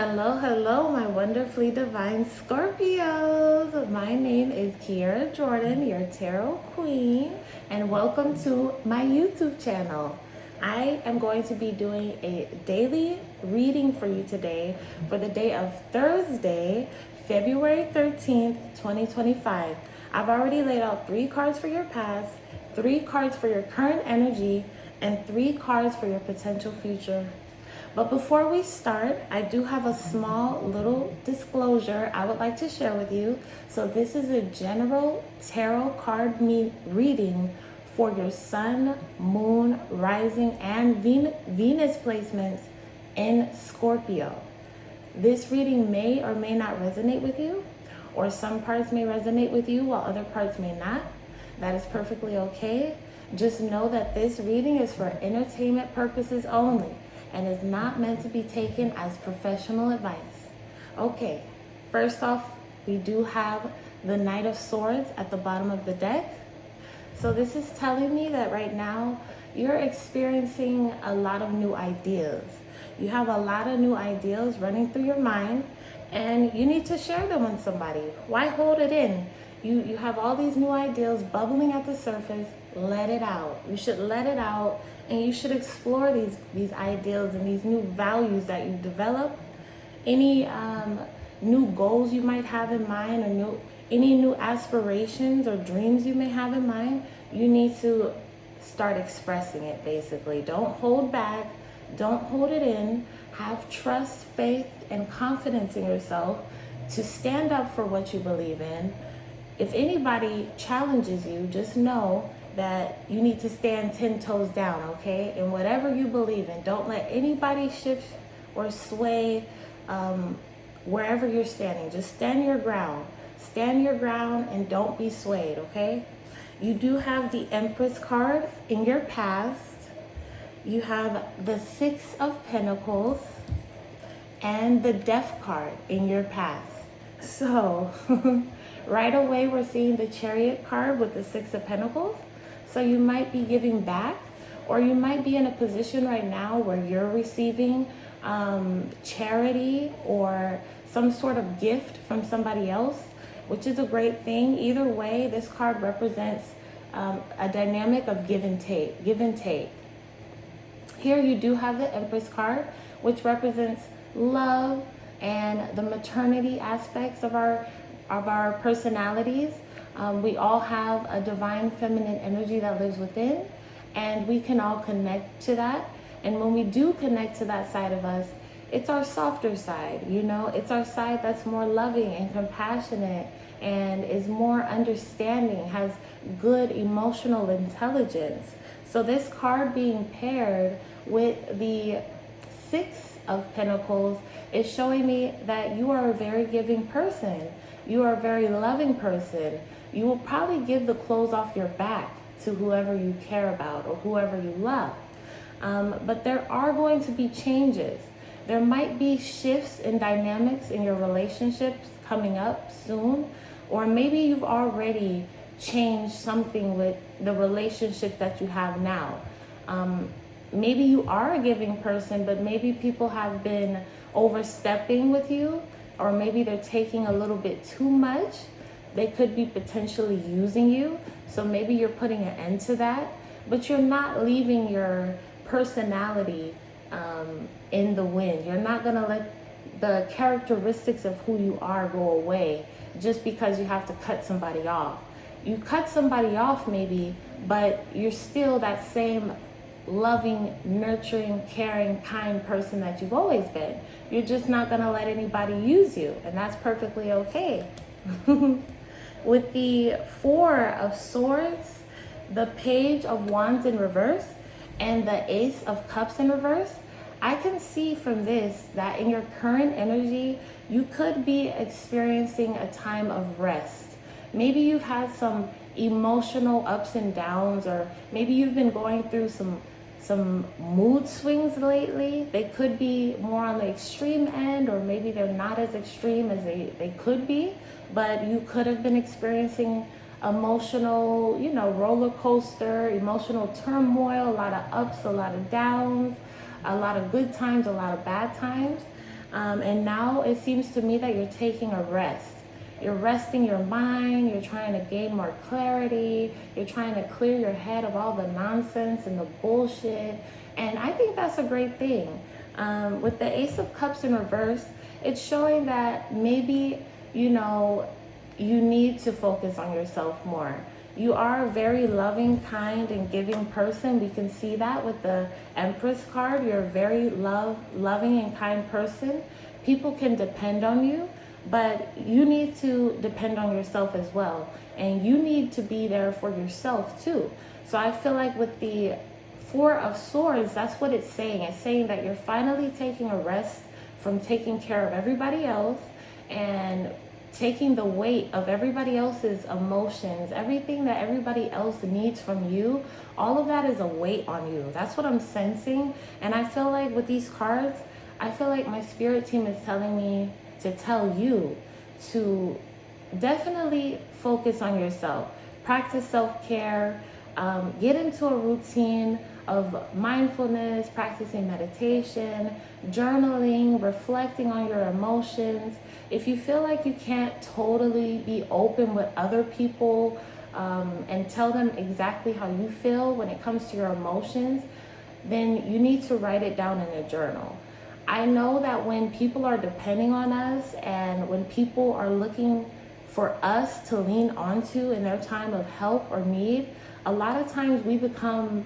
Hello, hello, my wonderfully divine Scorpios. My name is Kiara Jordan, your tarot queen, and welcome to my YouTube channel. I am going to be doing a daily reading for you today for the day of Thursday, February 13th, 2025. I've already laid out 3 cards for your past, 3 cards for your current energy, and 3 cards for your potential future. But before we start, I do have a small little disclosure I would like to share with you. So this is a general tarot card reading for your sun, moon, rising, and Venus placements in Scorpio. This reading may or may not resonate with you, or some parts may resonate with you while other parts may not. That is perfectly okay. Just know that this reading is for entertainment purposes only and is not meant to be taken as professional advice. Okay, first off, we do have the Knight of Swords at the bottom of the deck. So this is telling me that right now you're experiencing a lot of new ideas. You have a lot of new ideas running through your mind and you need to share them with somebody. Why hold it in? You have all these new ideas bubbling at the surface. Let it out. You should let it out, and you should explore these ideals and these new values that you develop. Any new goals you might have in mind, or any new aspirations or dreams you may have in mind, you need to start expressing it. Basically, don't hold back. Don't hold it in. Have trust, faith, and confidence in yourself to stand up for what you believe in. If anybody challenges you, just know that you need to stand 10 toes down, okay? In whatever you believe in. Don't let anybody shift or sway wherever you're standing. Just stand your ground. Stand your ground and don't be swayed, okay? You do have the Empress card in your past. You have the 6 of Pentacles and the Death card in your past. So right away we're seeing the Chariot card with the 6 of Pentacles. So you might be giving back, or you might be in a position right now where you're receiving charity or some sort of gift from somebody else, which is a great thing. Either way, this card represents a dynamic of give and take. Here you do have the Empress card, which represents love and the maternity aspects of our personalities. We all have a divine feminine energy that lives within, and we can all connect to that. And when we do connect to that side of us, it's our softer side, it's our side that's more loving and compassionate and is more understanding, has good emotional intelligence. So this card being paired with the 6 of Pentacles is showing me that you are a very giving person. You are a very loving person. You will probably give the clothes off your back to whoever you care about or whoever you love. But there are going to be changes. There might be shifts in dynamics in your relationships coming up soon, or maybe you've already changed something with the relationship that you have now. Maybe you are a giving person, but maybe people have been overstepping with you, or maybe they're taking a little bit too much. They could be potentially using you. So maybe you're putting an end to that, but you're not leaving your personality in the wind. You're not going to let the characteristics of who you are go away just because you have to cut somebody off. You cut somebody off maybe, but you're still that same loving, nurturing, caring, kind person that you've always been. You're just not going to let anybody use you, and that's perfectly okay. With the 4 of Swords, the Page of Wands in reverse, and the Ace of Cups in reverse, I can see from this that in your current energy, you could be experiencing a time of rest. Maybe you've had some emotional ups and downs, or maybe you've been going through some mood swings lately. They could be more on the extreme end, or maybe they're not as extreme as they could be, but you could have been experiencing emotional, roller coaster, emotional turmoil, a lot of ups, a lot of downs, a lot of good times, a lot of bad times. And now it seems to me that you're taking a rest. You're resting your mind, you're trying to gain more clarity, you're trying to clear your head of all the nonsense and the bullshit. And I think that's a great thing. With the Ace of Cups in reverse, it's showing that maybe, you know, you need to focus on yourself more. You are a very loving, kind, and giving person. We can see that with the Empress card. You're a very loving and kind person. People can depend on you, but you need to depend on yourself as well. And you need to be there for yourself too. So I feel like with the Four of Swords, that's what it's saying. It's saying that you're finally taking a rest from taking care of everybody else and taking the weight of everybody else's emotions, everything that everybody else needs from you. All of that is a weight on you. That's what I'm sensing. And I feel like with these cards, I feel like my spirit team is telling me to tell you to definitely focus on yourself. Practice self-care. Get into a routine of mindfulness, practicing meditation, journaling, reflecting on your emotions. If you feel like you can't totally be open with other people and tell them exactly how you feel when it comes to your emotions, then you need to write it down in a journal. I know that when people are depending on us and when people are looking for us to lean onto in their time of help or need, a lot of times we become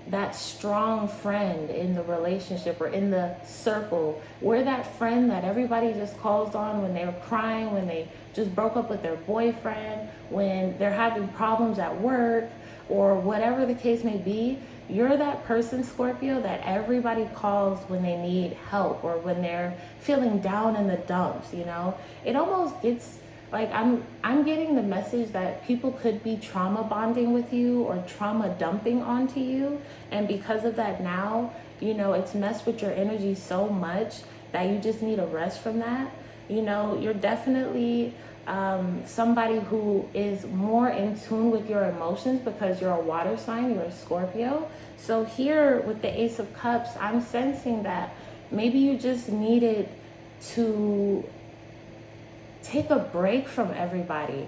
that strong friend in the relationship or in the circle. We're that friend that everybody just calls on when they're crying, when they just broke up with their boyfriend, when they're having problems at work, or whatever the case may be. You're that person, Scorpio, that everybody calls when they need help or when they're feeling down in the dumps, you know? It almost gets like I'm getting the message that people could be trauma bonding with you or trauma dumping onto you. And because of that now, you know, it's messed with your energy so much that you just need a rest from that. You know, you're definitely somebody who is more in tune with your emotions because you're a water sign, you're a Scorpio. So here with the Ace of Cups, I'm sensing that maybe you just needed to take a break from everybody,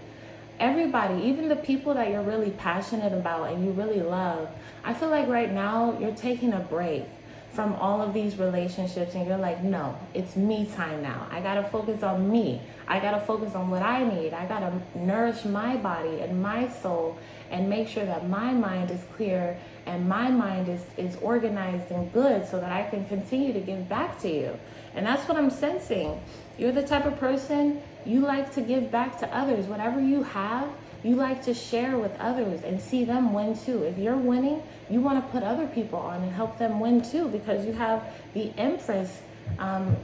even the people that you're really passionate about and you really love. I feel like right now you're taking a break from all of these relationships and you're like, no, it's me time now. I gotta focus on me. I gotta focus on what I need. I gotta nourish my body and my soul and make sure that my mind is clear and my mind is organized and good so that I can continue to give back to you. And that's what I'm sensing. You're the type of person, you like to give back to others. Whatever you have, you like to share with others and see them win too. If you're winning, you want to put other people on and help them win too, because you have the Empress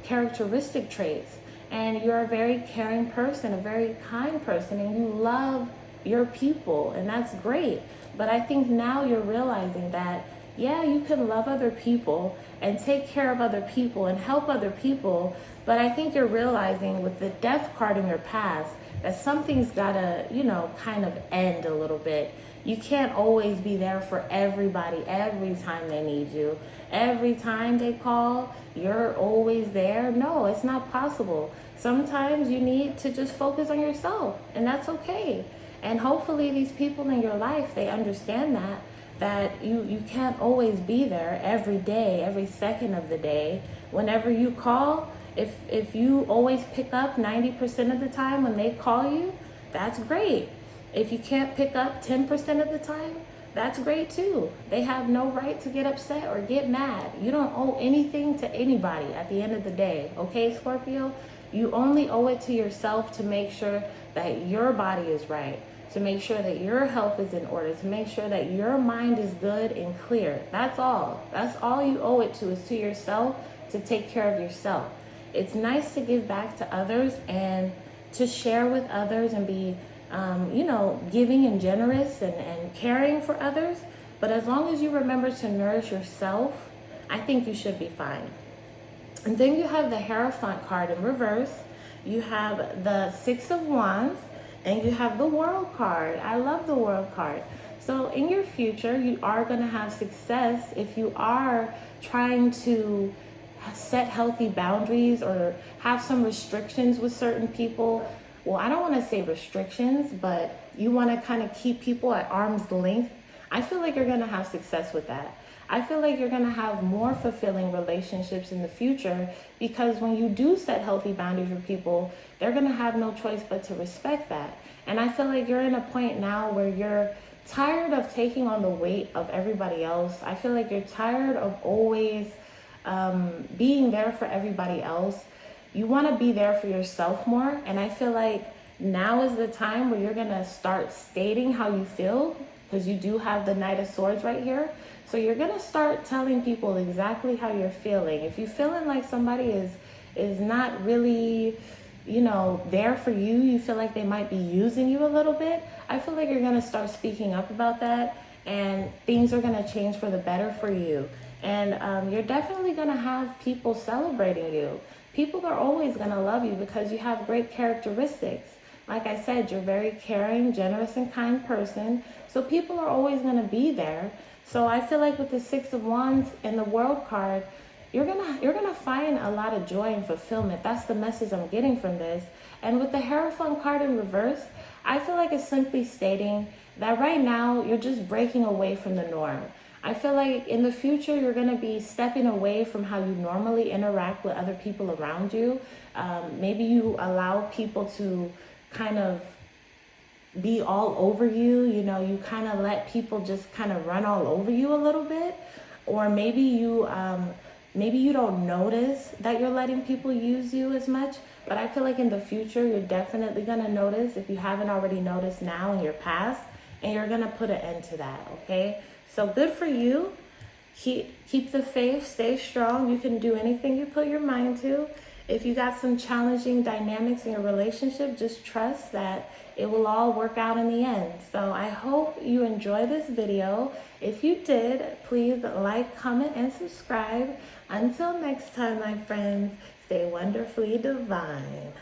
characteristic traits. And you're a very caring person, a very kind person, and you love your people, and that's great. But I think now you're realizing that, yeah, you can love other people and take care of other people and help other people. But I think you're realizing with the Death card in your past that something's gotta, you know, kind of end a little bit. You can't always be there for everybody every time they need you. Every time they call, you're always there. No, it's not possible. Sometimes you need to just focus on yourself, and that's okay. And hopefully these people in your life, they understand that you can't always be there every day, every second of the day. Whenever you call, if you always pick up 90% of the time when they call you, that's great. If you can't pick up 10% of the time, that's great too. They have no right to get upset or get mad. You don't owe anything to anybody at the end of the day, okay, Scorpio? You only owe it to yourself to make sure that your body is right, to make sure that your health is in order, to make sure that your mind is good and clear. That's all. That's all you owe it to, is to yourself, to take care of yourself. It's nice to give back to others and to share with others and be, giving and generous and caring for others. But as long as you remember to nourish yourself, I think you should be fine. And then you have the Hierophant card in reverse. You have the Six of Wands, and you have the World card. I love the World card. So in your future, you are going to have success if you are trying to set healthy boundaries or have some restrictions with certain people. Well, I don't want to say restrictions, but you want to kind of keep people at arm's length. I feel like you're going to have success with that. I feel like you're going to have more fulfilling relationships in the future, because when you do set healthy boundaries with people, they're going to have no choice but to respect that. And I feel like you're in a point now where you're tired of taking on the weight of everybody else. I feel like you're tired of always being there for everybody else. You want to be there for yourself more. And I feel like now is the time where you're going to start stating how you feel, because you do have the Knight of Swords right here. So you're going to start telling people exactly how you're feeling. If you're feeling like somebody is not really, there for you, you feel like they might be using you a little bit, I feel like you're going to start speaking up about that, and things are going to change for the better for you. And you're definitely going to have people celebrating you. People are always going to love you because you have great characteristics. Like I said, you're very caring, generous, and kind person. So people are always going to be there. So I feel like with the Six of Wands and the World card, you're gonna find a lot of joy and fulfillment. That's the message I'm getting from this. And with the Hierophant card in reverse, I feel like it's simply stating that right now you're just breaking away from the norm. I feel like in the future you're going to be stepping away from how you normally interact with other people around you. Maybe you allow people to kind of be all over you. You kind of let people just kind of run all over you a little bit. Or maybe you don't notice that you're letting people use you as much. But I feel like in the future, you're definitely going to notice, if you haven't already noticed now in your past, and you're going to put an end to that, okay? So good for you. Keep the faith, stay strong. You can do anything you put your mind to. If you got some challenging dynamics in your relationship, just trust that it will all work out in the end. So I hope you enjoy this video. If you did, please like, comment, and subscribe. Until next time, my friends, stay wonderfully divine.